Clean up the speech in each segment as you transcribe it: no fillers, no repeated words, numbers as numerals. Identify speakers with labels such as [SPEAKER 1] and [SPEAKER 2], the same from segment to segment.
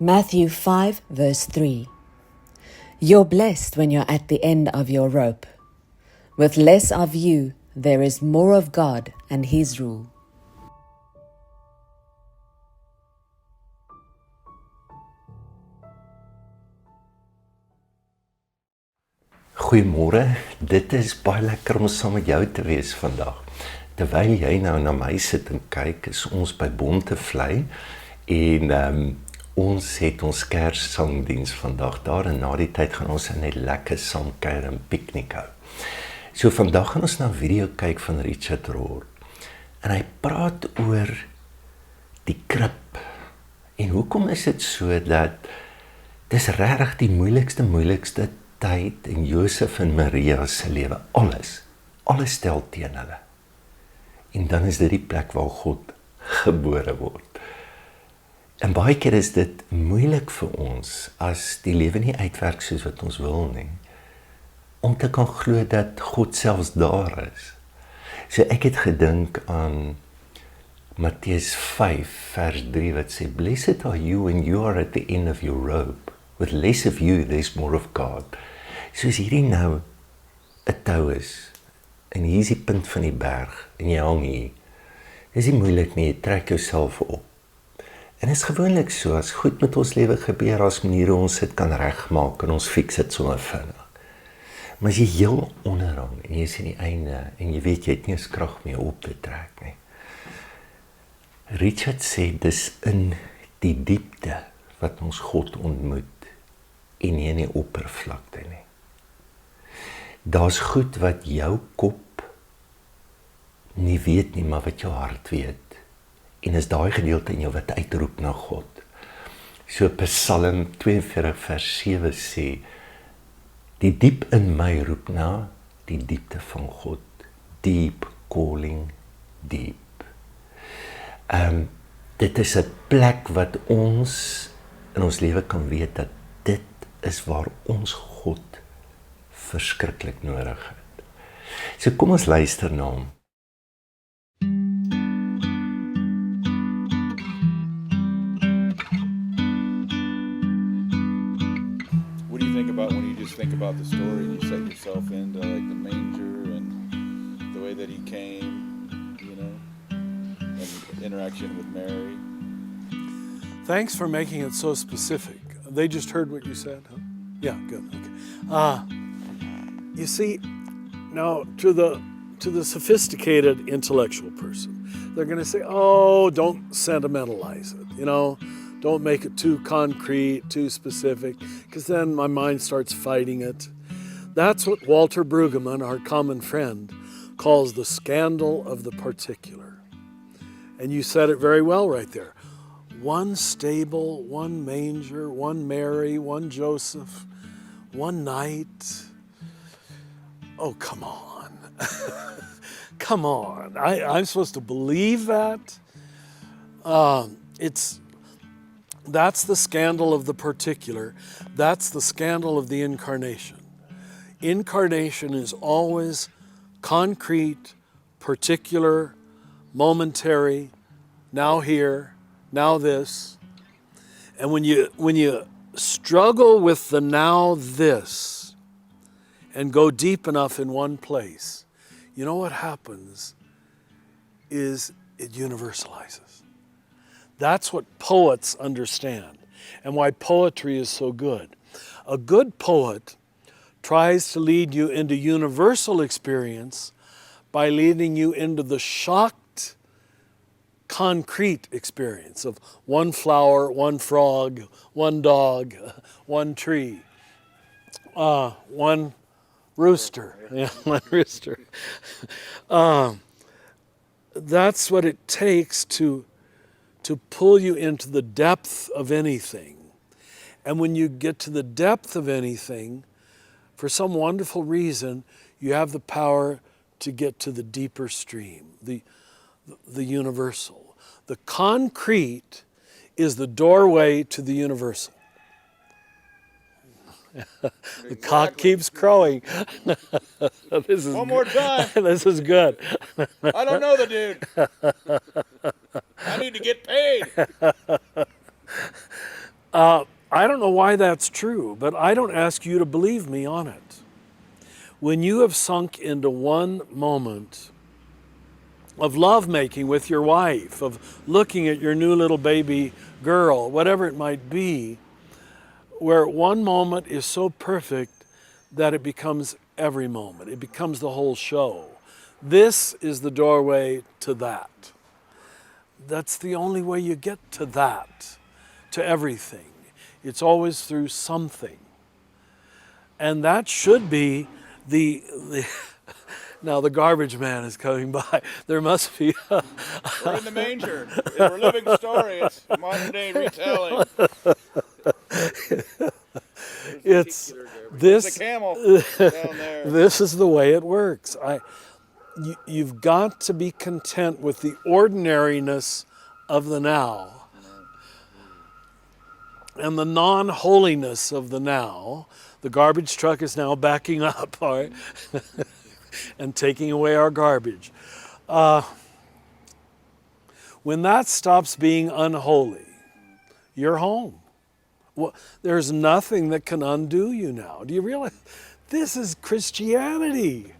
[SPEAKER 1] Matthew 5 verse 3. You're blessed when you're at the end of your rope. With less of you, there is more of God and His rule.
[SPEAKER 2] Goeiemôre, dit is baie lekker om saam met jou te wees vandag. Terwyl jy nou na my sit en kyk, is ons by Bontevlei en ons het ons Kerssangdiens vandag daar en na die tyd gaan ons net lekker saam kuier en piknik hou. So vandag gaan ons na 'n video kyk van Richard Rohr en hy praat oor die krib. En hoekom is dit so dat dis regtig die moeilikste tyd in Josef en Maria se lewe, alles stel teen hulle. En dan is dit die plek waar God gebore word. En baie keer is dit moeilik vir ons as die lewe nie uitwerk soos wat ons wil nie, om te kan glo dat God selfs daar is. So ek het gedink aan Matteus 5 vers 3 wat sê, Blessed are you when you are at the end of your rope. With less of you, there's more of God. Soos hierdie nou 'n tou is, en hier is die punt van die berg, en jy hang hier. Dis nie moeilik nie, jy trek jouself op. En is gewoonlik so, as goed met ons lewe gebeur, as maniere ons dit kan regmaak, en ons fix dit sommer vinnig. Maar as jy heel onderhang, en jy is aan die einde, en jy weet, jy het nie eens krag meer op te trek nie. Richard sê, dis in die diepte, wat ons God ontmoet, en nie in die oppervlakte nie. Daar's goed wat jou kop nie weet nie, maar wat jou hart weet. En is daai gedeelte in jou wat uitroep na God. So Psalm 42 vers 7 sê, die diep in my roep na die diepte van God. Deep calling deep. Dit is 'n plek wat ons in ons lewe kan weet dat dit is waar ons God verskriklik nodig het. So kom ons luister na hom.
[SPEAKER 3] What do you think about when you just think about the story and you set yourself into like the manger and the way that he came, you know, and interaction with Mary?
[SPEAKER 4] Thanks for making it so specific. They just heard what you said, huh? Yeah, good. Okay. You see, now to the sophisticated intellectual person, they're going to say, "Oh, don't sentimentalize it. You know, don't make it too concrete, too specific, because then my mind starts fighting it." That's what Walter Brueggemann, our common friend, calls the scandal of the particular. And you said it very well right there. One stable, one manger, one Mary, one Joseph, one night. Oh, come on. Come on. I'm supposed to believe that? That's the scandal of the particular. That's the scandal of the incarnation. Incarnation is always concrete, particular, momentary, now here, now this. And when you struggle with the now this and go deep enough in one place, you know what happens is it universalizes. That's what poets understand and why poetry is so good. A good poet tries to lead you into universal experience by leading you into the shocked, concrete experience of one flower, one frog, one dog, one tree, one rooster. Yeah, one rooster. That's what it takes to pull you into the depth of anything. And when you get to the depth of anything, for some wonderful reason, you have the power to get to the deeper stream, the universal. The concrete is the doorway to the universal. The cock keeps crowing. This is
[SPEAKER 3] One more time.
[SPEAKER 4] This is good.
[SPEAKER 3] I don't know the dude. I need to get paid.
[SPEAKER 4] I don't know why that's true, but I don't ask you to believe me on it. When you have sunk into one moment of lovemaking with your wife, of looking at your new little baby girl, whatever it might be, where one moment is so perfect that it becomes every moment. It becomes the whole show. This is the doorway to that. That's the only way you get to that, to everything. It's always through something. And that should be the now the garbage man is coming by. There must be
[SPEAKER 3] We're in the manger. We're living story. It's modern day retelling.
[SPEAKER 4] it's
[SPEAKER 3] There's
[SPEAKER 4] this
[SPEAKER 3] a camel down there.
[SPEAKER 4] this is the way it works. You've got to be content with the ordinariness of the now and the non-holiness of the now. The garbage truck is now backing up, all right, and taking away our garbage. When that stops being unholy, you're home. Well, there's nothing that can undo you now. Do you realize this is Christianity?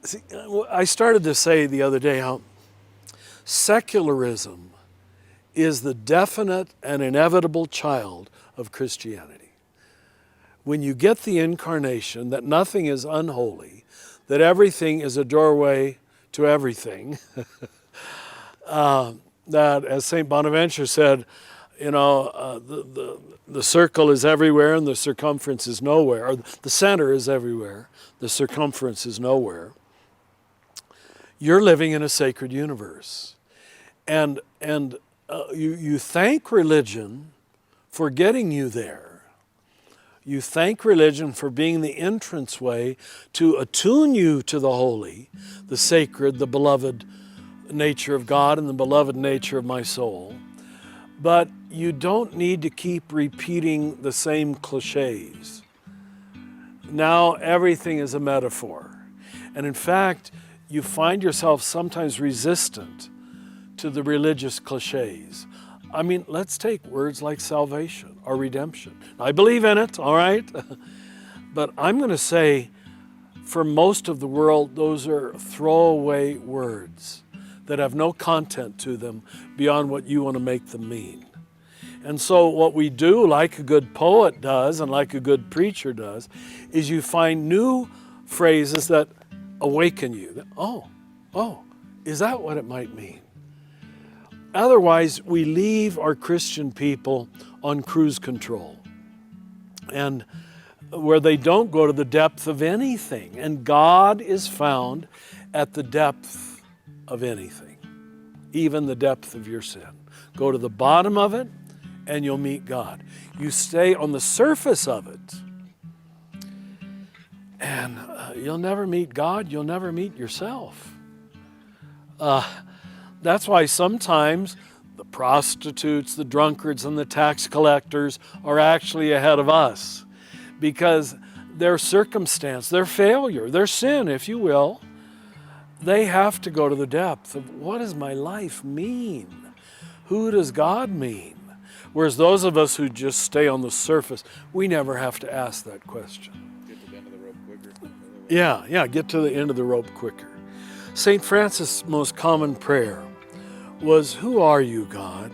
[SPEAKER 4] See, I started to say the other day how secularism is the definite and inevitable child of Christianity. When you get the incarnation, that nothing is unholy, that everything is a doorway to everything, that, as St. Bonaventure said, the circle is everywhere and the circumference is nowhere, or the center is everywhere, the circumference is nowhere. You're living in a sacred universe. And you thank religion for getting you there. You thank religion for being the entranceway to attune you to the holy, the sacred, the beloved nature of God and the beloved nature of my soul. But you don't need to keep repeating the same cliches. Now everything is a metaphor. And in fact, you find yourself sometimes resistant to the religious cliches. I mean, let's take words like salvation or redemption. I believe in it, all right? But I'm going to say, for most of the world, those are throwaway words that have no content to them beyond what you want to make them mean. And so what we do, like a good poet does and like a good preacher does, is you find new phrases that awaken you. Oh, is that what it might mean? Otherwise, we leave our Christian people on cruise control, and where they don't go to the depth of anything. And God is found at the depth of anything, even the depth of your sin. Go to the bottom of it, and you'll meet God. You stay on the surface of it, and you'll never meet God. You'll never meet yourself. That's why sometimes the prostitutes, the drunkards, and the tax collectors are actually ahead of us, because their circumstance, their failure, their sin, if you will, they have to go to the depth of, what does my life mean? Who does God mean? Whereas those of us who just stay on the surface, we never have to ask that question.
[SPEAKER 3] Get to the end of the rope quicker.
[SPEAKER 4] Yeah, get to the end of the rope quicker. St. Francis' most common prayer was, who are you, God,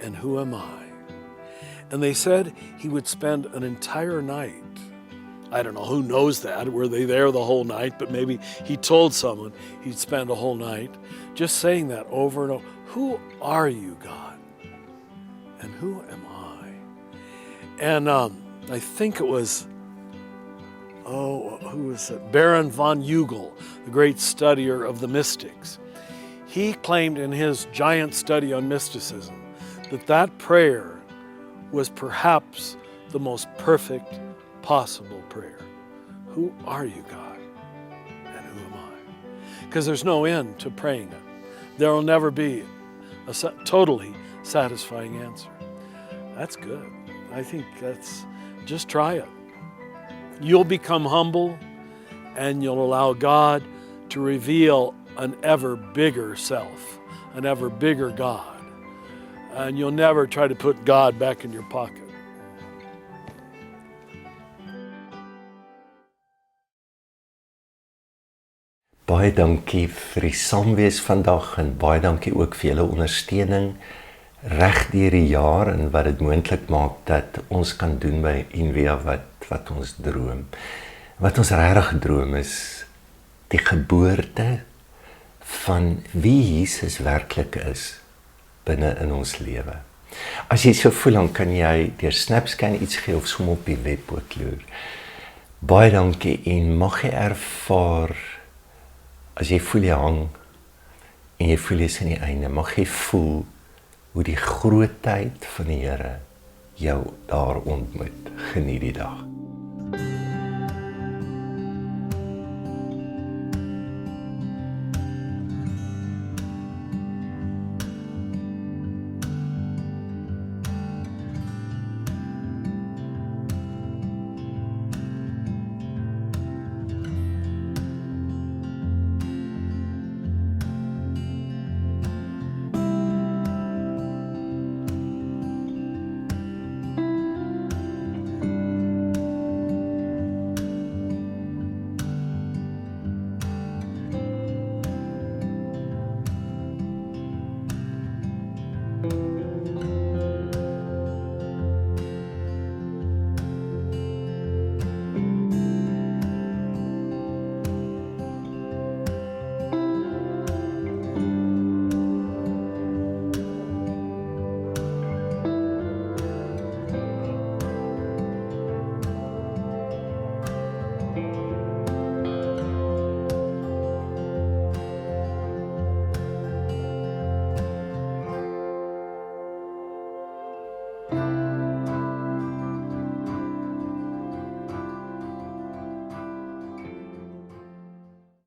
[SPEAKER 4] and who am I? And they said he would spend an entire night. I don't know who knows that. Were they there the whole night? But maybe he told someone he'd spend a whole night just saying that over and over. Who are you, God? And who am I? And I think it was, who was it? Baron von Hugel, the great studier of the mystics. He claimed in his giant study on mysticism that prayer was perhaps the most perfect possible prayer. Who are you, God? And who am I? Because there's no end to praying it. There will never be a totally satisfying answer. That's good. I think just try it. You'll become humble, and you'll allow God to reveal an ever bigger self, an ever bigger God. and you'll never try to put God back in your pocket.
[SPEAKER 2] Baie dankie vir die saamwees vandag en baie dankie ook vir julle ondersteuning reg deur die jaar en wat dit moontlik maak dat ons kan doen by InVia wat ons droom. Wat ons regtig droom is die geboorte van wie Jesus werklik is binne in ons lewe. As jy so voel, dan kan jy deur SnapScan iets gee of som op die web ook loer. Baie dankie en mag jy ervaar, as jy voel jy hang en jy voel jy is aan die einde, mag jy voel hoe die grootheid van die Here jou daar ontmoet. Geniet die dag.